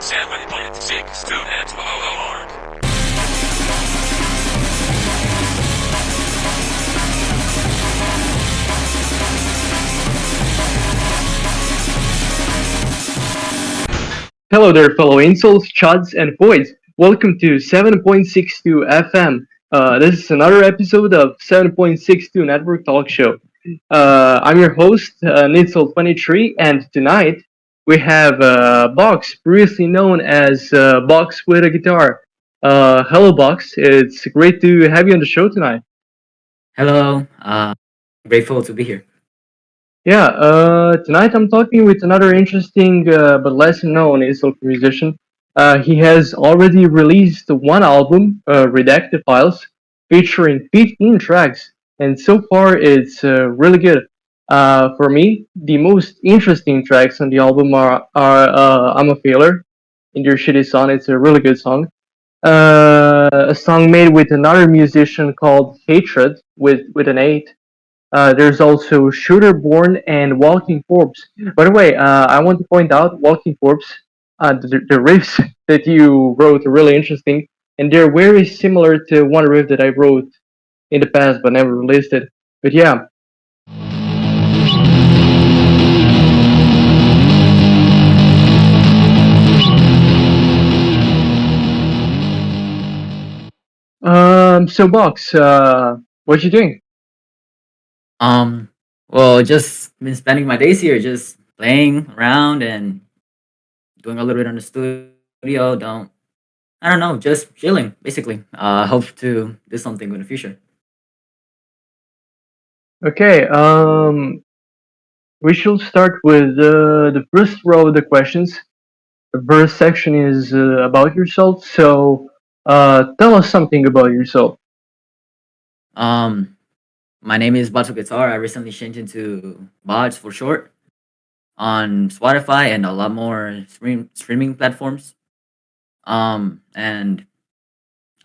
7.6 to net. Hello there, fellow incels, chuds, and voids. Welcome to 7.62 FM. This is another episode of 7.62 Network Talk Show. I'm your host, Nitzel23, and tonight we have Box, previously known as Box with a guitar. Hello, Box. It's great to have you on the show tonight. Hello, grateful to be here. Yeah, tonight I'm talking with another interesting but less known Islamic musician. He has already released one album, Redacted Files, featuring 15 tracks, and so far it's really good. For me, the most interesting tracks on the album are I'm a Failure, and Your Shitty Song. It's a really good song. A song made with another musician called Hatred, with an 8. There's also Shooter Born and Walking Corpse. By the way, I want to point out Walking Corpse. The riffs that you wrote are really interesting, and they're very similar to one riff that I wrote in the past but never released it. But yeah, so Box, what you doing? Um, well, just been spending my days here, just playing around and doing a little bit on the studio. I don't know, just chilling, basically. Hope to do something in the future. Okay, we should start with the first row of the questions. The first section is about yourself, so tell us something about yourself. Um, my name is Batu Guitar. I recently changed into Bots for short on Spotify and a lot more streaming platforms. And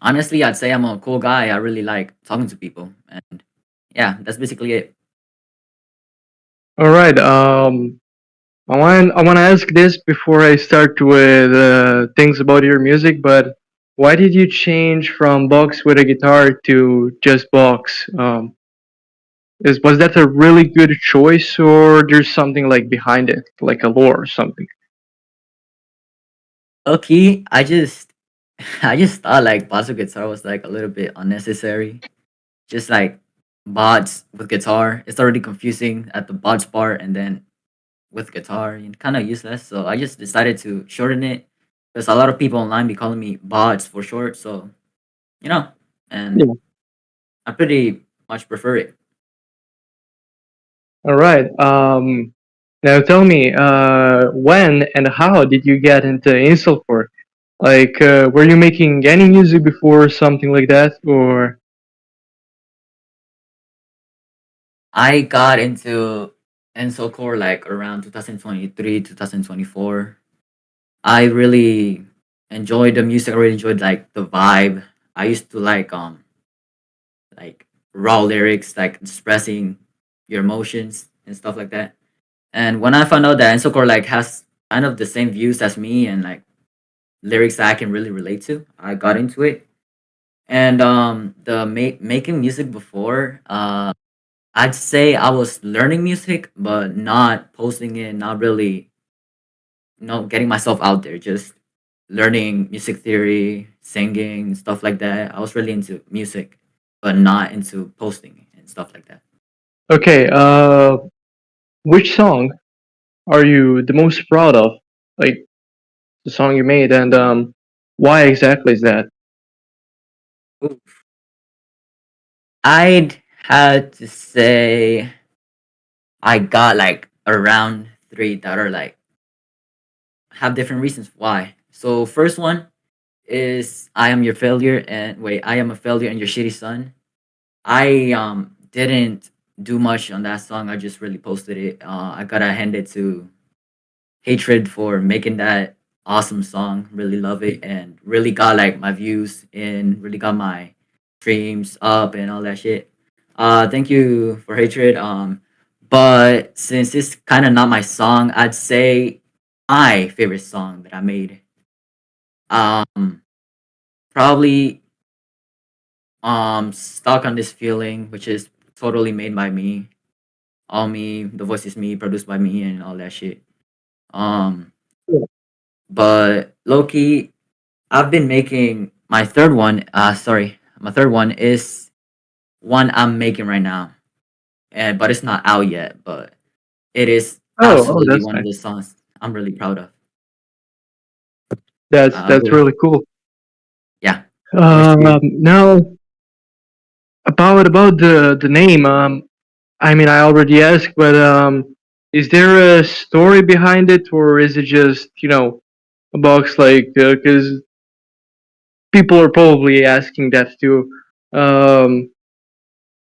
honestly, I'd say I'm a cool guy. I really like talking to people, and yeah, that's basically it. All right. I want to ask this before I start with things about your music. But why did you change from box with a guitar to just box? Is was that a really good choice, or there's something like behind it, like a lore or something? Okay, I just thought like bots with guitar was like a little bit unnecessary. Just like bots with guitar, it's already confusing at the bots part, and then with guitar, and kind of useless. So I just decided to shorten it because a lot of people online be calling me bots for short. So you know, and Yeah. I pretty much prefer it. All right. Now tell me, when and how did you get into Incelcore? Like, were you making any music before or something like that, or? I got into Encelcore like around 2023, 2024. I really enjoyed the music. I really enjoyed like the vibe. I used to like raw lyrics, like expressing your emotions and stuff like that. And when I found out that Encelcore like has kind of the same views as me and like lyrics that I can really relate to, I got into it. And making music before, I'd say I was learning music, but not posting it, not really, getting myself out there. Just learning music theory, singing, stuff like that. I was really into music, but not into posting and stuff like that. Okay, which song are you the most proud of? Like the song you made, and why exactly is that? Ooh. I'd had to say I got like around three that are like have different reasons why. So first one is I am your failure and wait, I am a failure and your shitty son. I didn't do much on that song. I just really posted it. I gotta hand it to Hatred for making that awesome song. Really love it and really got like my views and really got my streams up and all that shit. Thank you for Hatred. But since it's kind of not my song, I'd say my favorite song that I made. Um, Probably stuck on this feeling, which is totally made by me. All me, the voice is me, produced by me, and all that shit. Um, Yeah. but Loki, I've been making my third one. Sorry, my third one is one I'm making right now, and but it's not out yet. But it is Oh, absolutely that's one of nice. the songs I'm really proud of. That's Really, really cool. yeah. Yours too. Now about the name. I mean, I already asked, but is there a story behind it, or is it just a box like? Because people are probably asking that too. Um,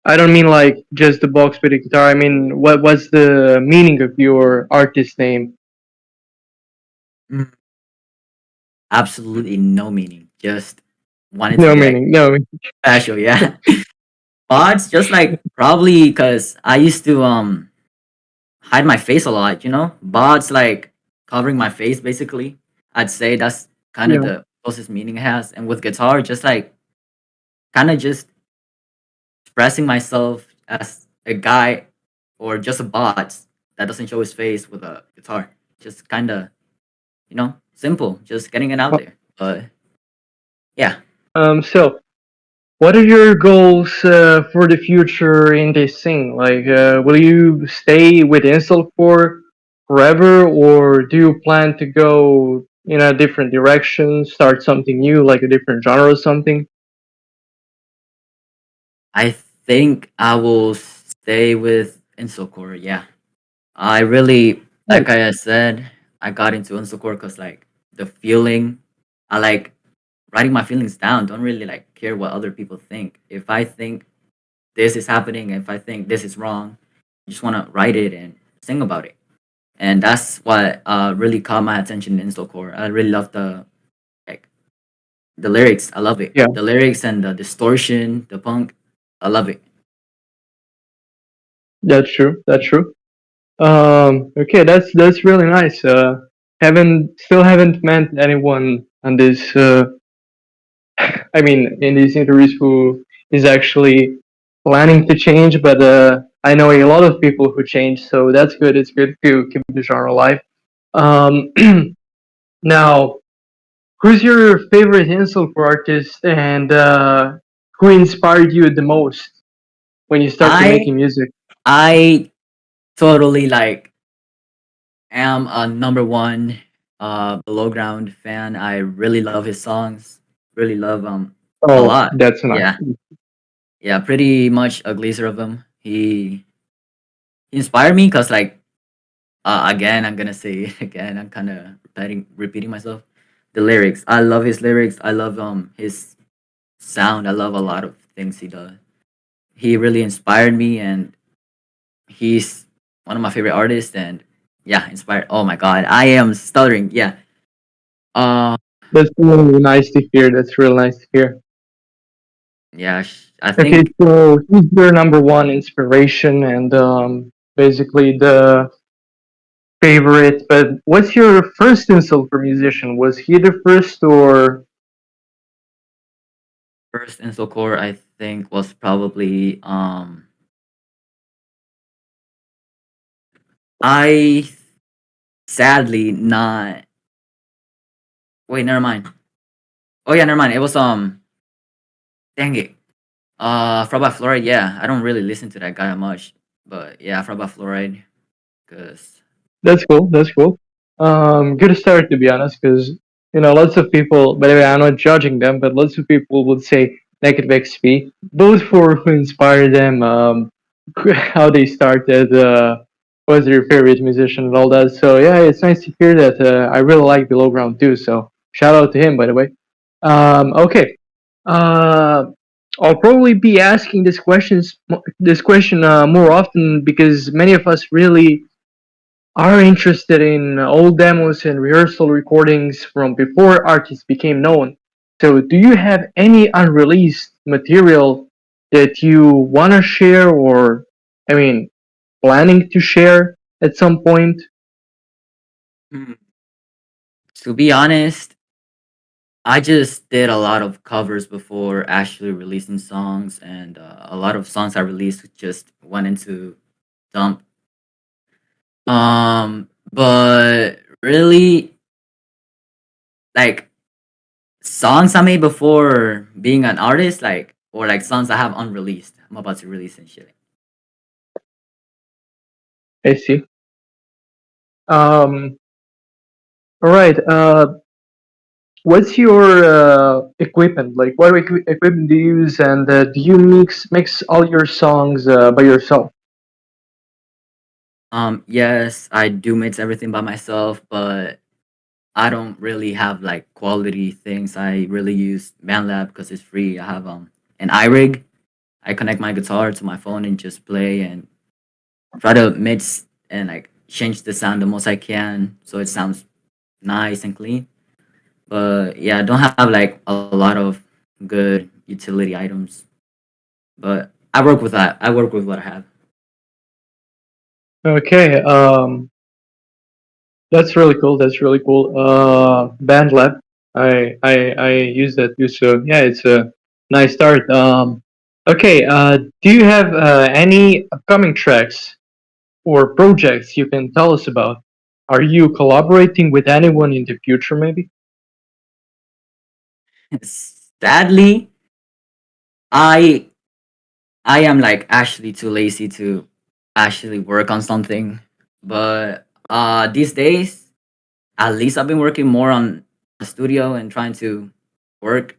I don't mean like just the box with a guitar. I mean, what's the meaning of your artist name? Mm, absolutely no meaning. Just wanted to No be like meaning. No. special. Yeah. Odds, just like probably because I used to hide my face a lot, you know? Bods like covering my face basically. I'd say that's kind of Yeah. the closest meaning it has. And with guitar, just like kind of just expressing myself as a guy or just a bot that doesn't show his face with a guitar. Just kind of, simple, just getting it out there. But yeah, So what are your goals for the future in this thing? Like, will you stay with Incelcore forever, or do you plan to go in a different direction, start something new, like a different genre or something? I think I will stay with Insocore. Yeah. I really, like Nice. I said, I got into Insocore because like the feeling, I like writing my feelings down. Don't really like care what other people think. If I think this is happening, if I think this is wrong, I just want to write it and sing about it. And that's what really caught my attention in Insocore. I really love like the lyrics. I love it. Yeah, The lyrics and the distortion, the punk. I love it. that's true. That's true. Okay, that's really nice. Haven't met anyone on this. I mean, in these interviews who is actually planning to change, but I know a lot of people who change, so that's good. It's good to keep the genre alive. Um, Now, who's your favorite Insulcore artist, and who inspired you the most when you started I making music? I totally like am a number one below ground fan. I really love his songs. Really love a Oh, lot. that's nice. Yeah. Yeah, pretty much a glazer of him. He inspired me because like again I'm gonna say it again. I'm kinda repeating myself. The lyrics. I love his lyrics. I love his sound. I love a lot of things he does. He really inspired me and he's one of my favorite artists and yeah, inspired. Oh my god, I am stuttering. Yeah. Uh That's really nice to hear. That's real nice to hear. yeah, I Okay, think so who's your number one inspiration and basically the favorite? But what's your first Insulcore musician? Was he the first, or first Incelcore I think was probably I sadly not wait, never mind. Oh yeah, never mind. It was dang it. Fraba Fluoride, yeah. I don't really listen to that guy much. But yeah, Fraba Fluoride. Cause that's cool. That's cool. Good start to be honest, because lots of people. By the way, I'm not judging them, but lots of people would say negative XP, both for who inspired them, how they started, was their favorite musician, and all that. So yeah, it's nice to hear that. I really like Below Ground too. So shout out to him, by the way. Okay. Uh, I'll probably be asking this question more often because many of us really are interested in old demos and rehearsal recordings from before artists became known. So, do you have any unreleased material that you want to share, or, I mean, planning to share at some point? hmm, to be honest, I just did a lot of covers before actually releasing songs, and a lot of songs I released just went into dump. But really, like songs I made before being an artist, like or like songs I have unreleased, I'm about to release and shit. I see. Um, all right. What's your equipment? Like, what equipment do you use, and do you mix all your songs by yourself? Yes, I do mix everything by myself, but I don't really have like quality things. I really use BandLab because it's free. I have an iRig. I connect my guitar to my phone and just play and try to mix and like change the sound the most I can so it sounds nice and clean. But yeah, I don't have like a lot of good utility items. But I work with that. I work with what I have. Okay. That's really cool. That's really cool. BandLab. I use that too. So yeah, it's a nice start. Okay. Do you have any upcoming tracks or projects you can tell us about? Are you collaborating with anyone in the future, maybe? Sadly, I I am like actually too lazy to actually work on something. But these days, at least I've been working more on the studio and trying to work.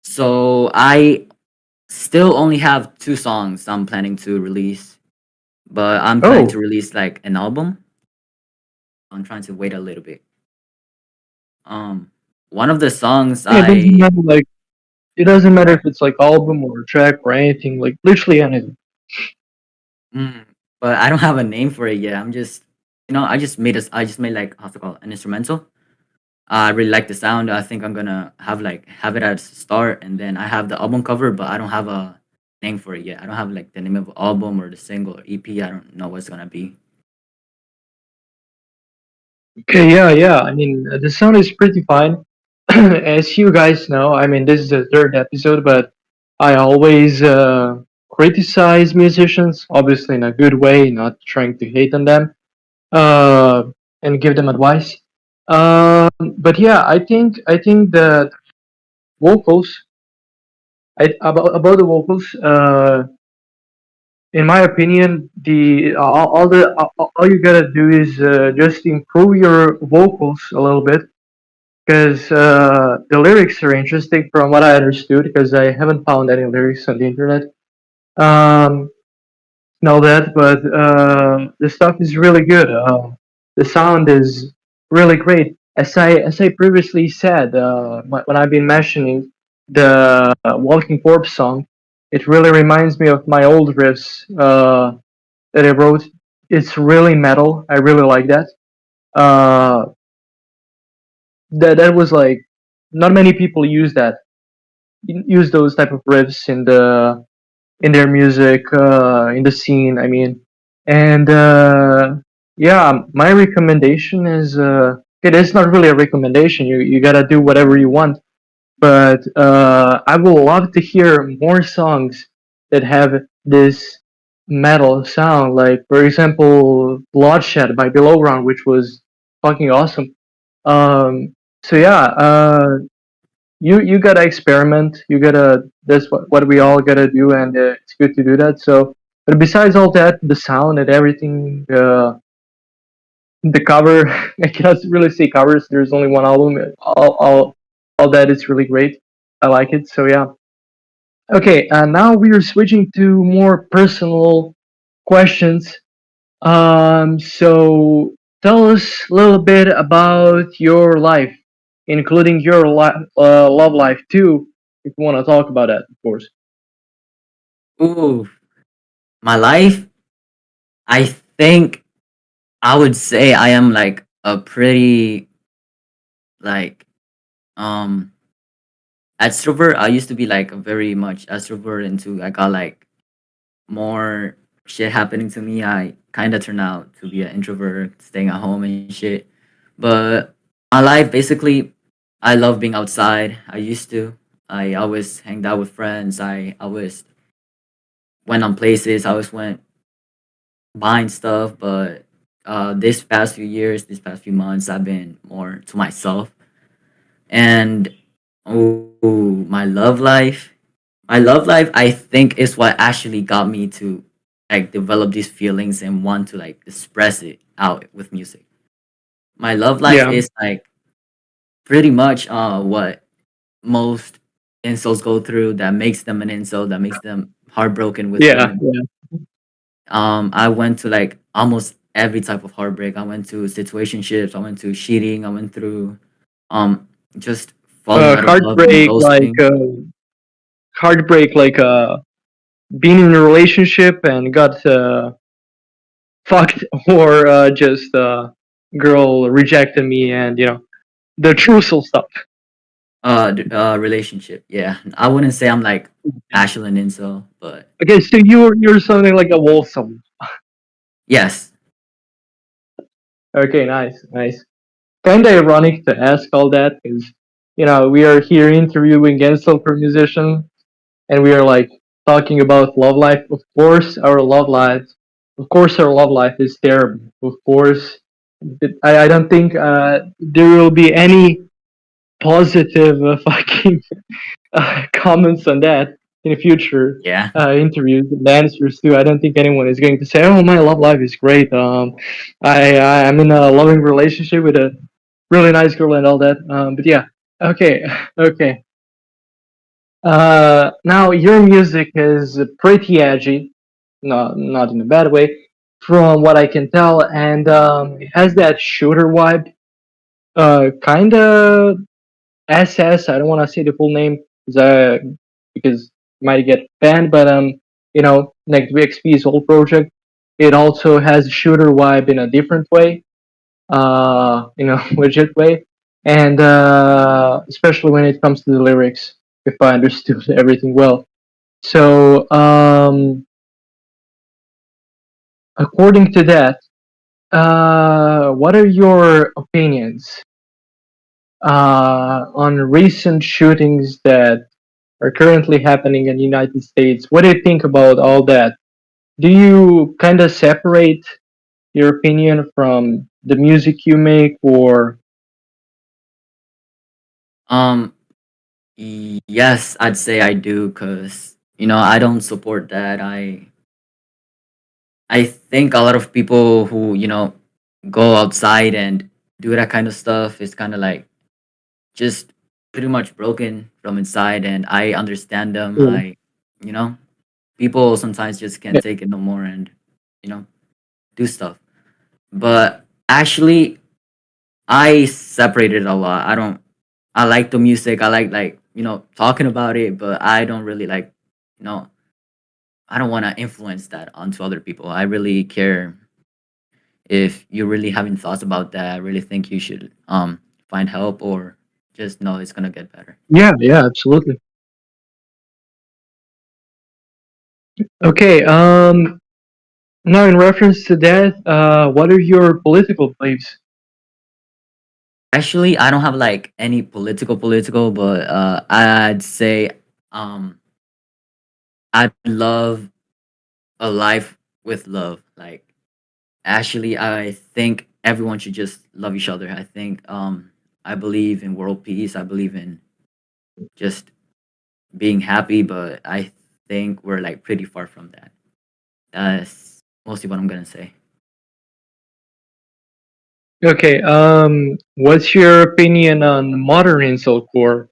So I still only have two songs I'm planning to release, but I'm planning to Oh, release like an album. I'm trying to wait a little bit. Um, one of the songs yeah, it doesn't I matter. Like, it doesn't matter if it's like album or track or anything. Like, literally anything. mm, but I don't have a name for it yet. I'm just I just made like how's it called an instrumental. I really like the sound. I think I'm gonna have it at the start, and then I have the album cover, but I don't have a name for it yet. I don't have like the name of the album or the single or EP. I don't know what's gonna be. Okay, yeah, yeah. I mean, the sound is pretty fine. As you guys know, I mean, this is the third episode, but I always criticize musicians, obviously in a good way, not trying to hate on them, uh, and give them advice. But yeah, I think the vocals, about the vocals, in my opinion, the all you gotta do is just improve your vocals a little bit because the lyrics are interesting from what I understood because I haven't found any lyrics on the internet. Um, and all that, but the stuff is really good. The sound is really great. As I previously said, when I've been mentioning the Walking Corpse song, it really reminds me of my old riffs that I wrote. It's really metal. I really like that. Uh, that was like not many people use those type of riffs in their music in the scene. I mean, and yeah, my recommendation is it is not really a recommendation. You gotta do whatever you want, but I would love to hear more songs that have this metal sound. Like for example, Bloodshed by Below Ground, which was fucking awesome. So yeah, you gotta experiment. You gotta that's what we all gotta do, and it's good to do that. So, but besides all that, the sound and everything, the cover, I cannot really say covers. There's only one album. All that is really great. I like it. So yeah. Okay, now we are switching to more personal questions. So tell us a little bit about your life, including your love life too, if you want to talk about that, of course. Ooh, my life. I think I would say I am like a pretty like um extrovert. I used to be like a very much extrovert into I got like more shit happening to me. I kind of turned out to be an introvert, staying at home and shit. But my life basically, I love being outside. I used to. I always hanged out with friends. I always went on places. I always went buying stuff. But this past few years, this past few months, I've been more to myself. And oh, my love life. My love life, I think, is what actually got me to like develop these feelings and want to like express it out with music. My love life Yeah, is like pretty much what most insults go through that makes them an insult, that makes them heartbroken with yeah, women. yeah. I went to like almost every type of heartbreak. I went to situationships, I went to cheating, I went through um just falling out of love and Heartbreak, ghosting. heartbreak, being in a relationship and got fucked, or just girl rejected me, and the truthful stuff. Relationship. Yeah. I wouldn't say I'm like actually an incel, but Okay, so you're something like a wholesome. yes. Okay, nice, nice. Kind of ironic to ask all that because we are here interviewing Gensel for musician, and we are like talking about love life. Of course, our love life is terrible. Of course, I don't think there will be any positive fucking comments on that in future Yeah. interviews and answers too. I don't think anyone is going to say, "Oh, my love life is great. I'm in a loving relationship with a really nice girl and all that." But yeah, okay, okay. Now your music is pretty edgy, not in a bad way, from what I can tell, and it has that shooter vibe. Kind of SS. I don't want to say the full name because you might get banned, but like the XP's whole project, it also has shooter vibe in a different way, legit way, and especially when it comes to the lyrics, if I understood everything well. So, according to that, what are your opinions on recent shootings that are currently happening in the United States? What do you think about all that? Do you kind of separate your opinion from the music you make, or Um yes, I'd say I do cuz I don't support that. I think a lot of people who, go outside and do that kind of stuff is kind of like just pretty much broken from inside, and I understand them. yeah, You know, people sometimes just yeah, can't take it no more and, you know, do stuff. But actually, I separated a lot. I like the music. I like, talking about it, but I don't really like, you know, I don't want to influence that onto other people. I really care if you're really having thoughts about that. I really think you should find help or just know it's gonna get better. yeah, absolutely. Okay, now in reference to that, what are your political beliefs? Actually, I don't have like any political, but I'd say um I'd love a life with love. Like actually, I think everyone should just love each other. I think I believe in world peace. I believe in just being happy, but I think we're like pretty far from that. That's mostly what I'm gonna say. Okay, what's your opinion on modern Incelcore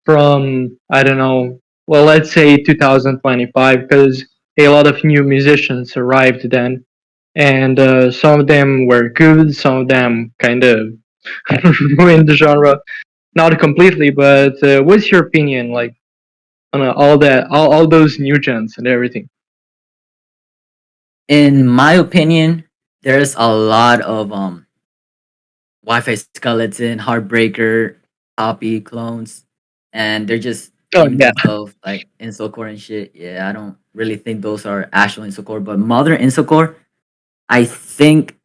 from, I don't know, well, let's say 2025, because a lot of new musicians arrived then, and some of them were good, some of them kind of ruined the genre. Not completely, but what's your opinion, like, on all that, all those new gens and everything? In my opinion, there's a lot of Wi-Fi skeleton, heartbreaker, copy clones, and they're just Oh, naming yeah. themselves like Incelcore and shit. Yeah, I don't really think those are actual Incelcore, but modern Incelcore, I think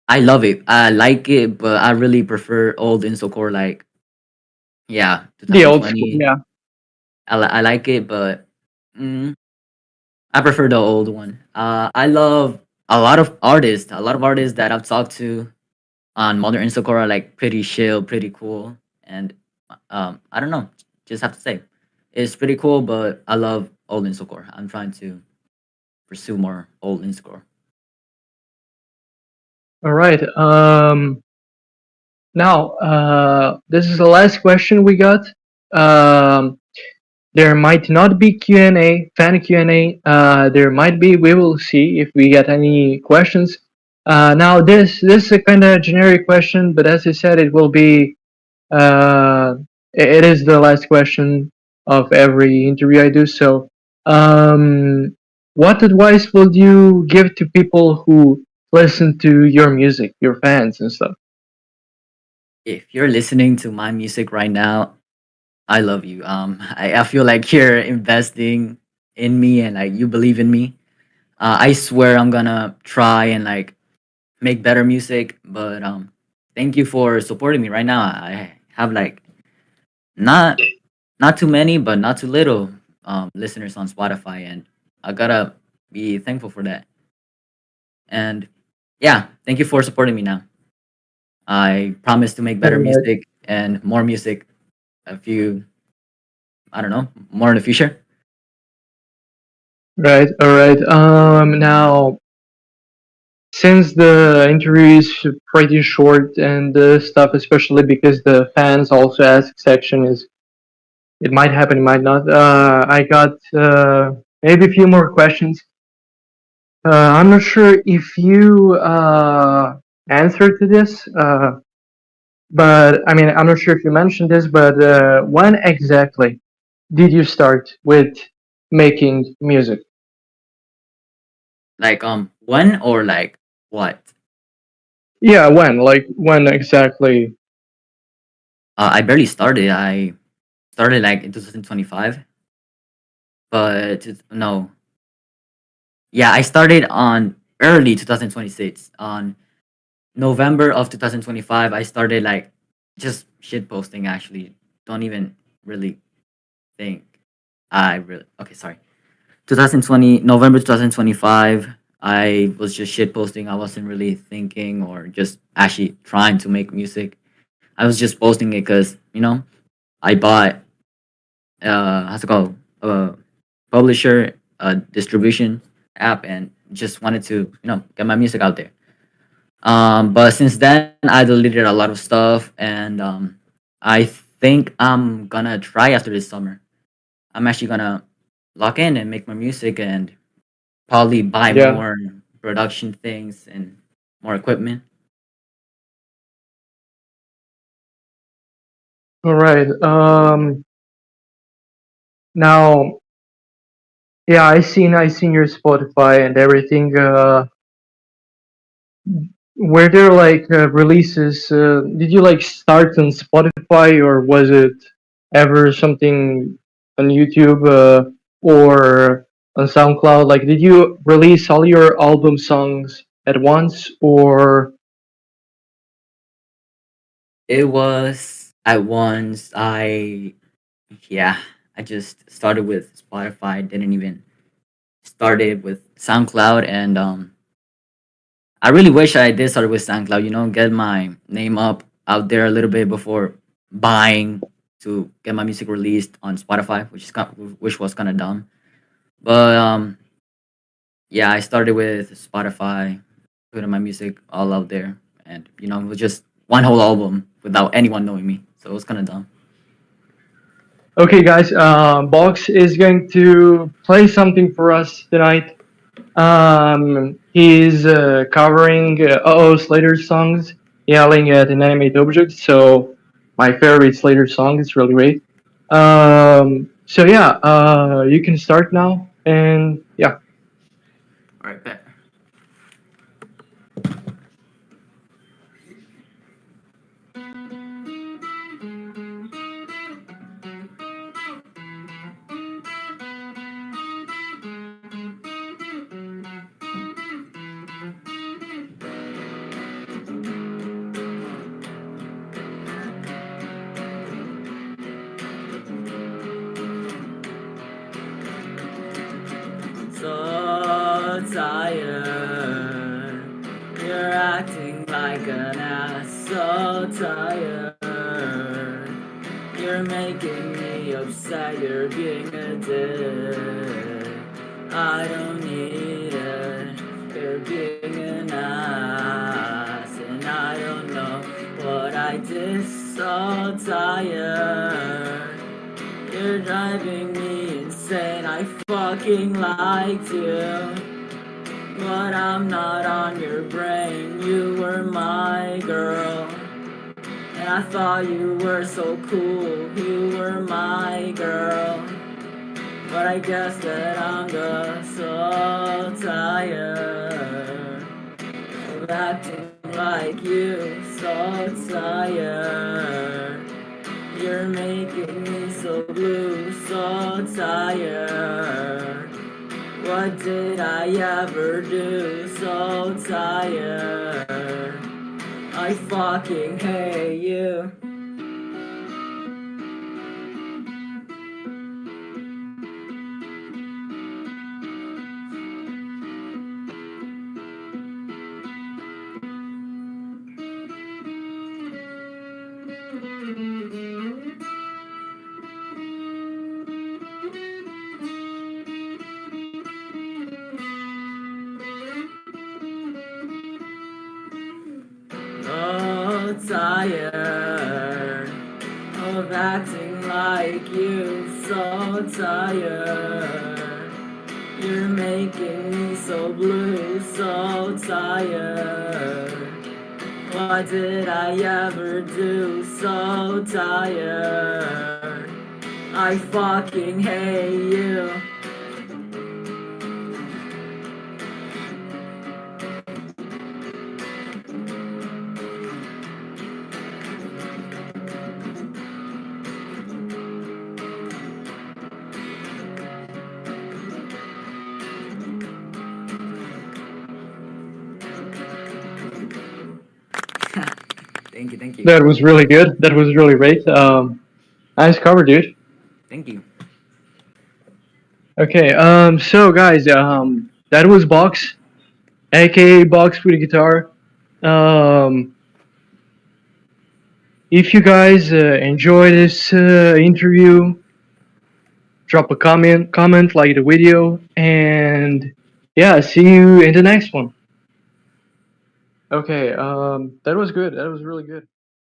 I love it. I like it, but I really prefer old Incelcore. Like Yeah, The old school, 2020. yeah. I like it, but mm, I prefer the old one. I love a lot of artists that I've talked to on modern Incelcore are like pretty chill, pretty cool, and I don't know, just have to say, it's pretty cool. But I love old Incelcore. I'm trying to pursue more old Incelcore. All right. Now, this is the last question we got. Um, there might not be Q&A, fan Q&A. There might be. We will see if we get any questions. Now, this is a kind of generic question, but as I said, it will be. Uh, it is the last question of every interview I do. So, what advice would you give to people who listen to your music, your fans and stuff? If you're listening to my music right now, I love you. I feel like you're investing in me and like you believe in me. I swear I'm gonna try and like make better music. But thank you for supporting me right now. I have like not not too many, but not too little listeners on Spotify, and I gotta be thankful for that. And yeah, thank you for supporting me now. I promise to make better Alright, music and more music. A few, I don't know, more in the future. right, all right. Now, since the interview is pretty short and stuff, especially because the fans also ask section is, it might happen, it might not. I got maybe a few more questions. I'm not sure if you answered to this, but I mean, I'm not sure if you mentioned this, but when exactly did you start with making music? Like when or like what? Yeah, when? Like when exactly? I barely started. I started like in 2025, but no, yeah, I started on early 2026 on November of 2025. I started like just shit posting. Actually, don't even really think I really okay. Sorry, 2020 November 2025. I was just shit posting. I wasn't really thinking or just actually trying to make music. I was just posting it because I bought how's it called, a publisher, a distribution app, and just wanted to get my music out there. But since then, I deleted a lot of stuff, and I think I'm gonna try after this summer. I'm actually gonna lock in and make my music and probably buy Yeah. more production things and more equipment. All right. Now, yeah, I seen your Spotify and everything. Were there like releases? Did you like start on Spotify or was it ever something on YouTube or on SoundCloud? Like, did you release all your album songs at once or? It was at once. Yeah, I just started with Spotify. Didn't even started with SoundCloud, and I really wish I did start with SoundCloud. Get my name up out there a little bit before buying to get my music released on Spotify, which was kind of dumb. But yeah, I started with Spotify, putting my music all out there, and it was just one whole album without anyone knowing me, so it was kind of dumb. Okay, guys, Box is going to play something for us tonight. He's covering Slater's songs, yelling at inanimate objects. So my favorite Slater song. It's really great. So yeah, you can start now, and yeah. All right, bet. tired. You're acting like an ass, so tired. You're making me upset, you're being a dick. I don't need it, you're being an ass. And I don't know what I did, so tired. You're driving me insane, I fucking liked you. But I'm not on your brain, you were my girl. And I thought you were so cool, you were my girl. But I guess that I'm just so tired of acting like you, so tired. You're making me so blue, so tired. What did I ever do? So tired. I fucking hate you. So tired of acting like you, so tired. You're making me so blue, so tired. What did I ever do? So tired. I fucking hate you. Thank you. That was really good. That was really great. Nice cover, dude. Thank you. Okay, so guys, that was Box, aka Box with a guitar. Um, if you guys enjoy this interview, drop a comment, like the video, and yeah, see you in the next one. Okay, that was good. That was really good.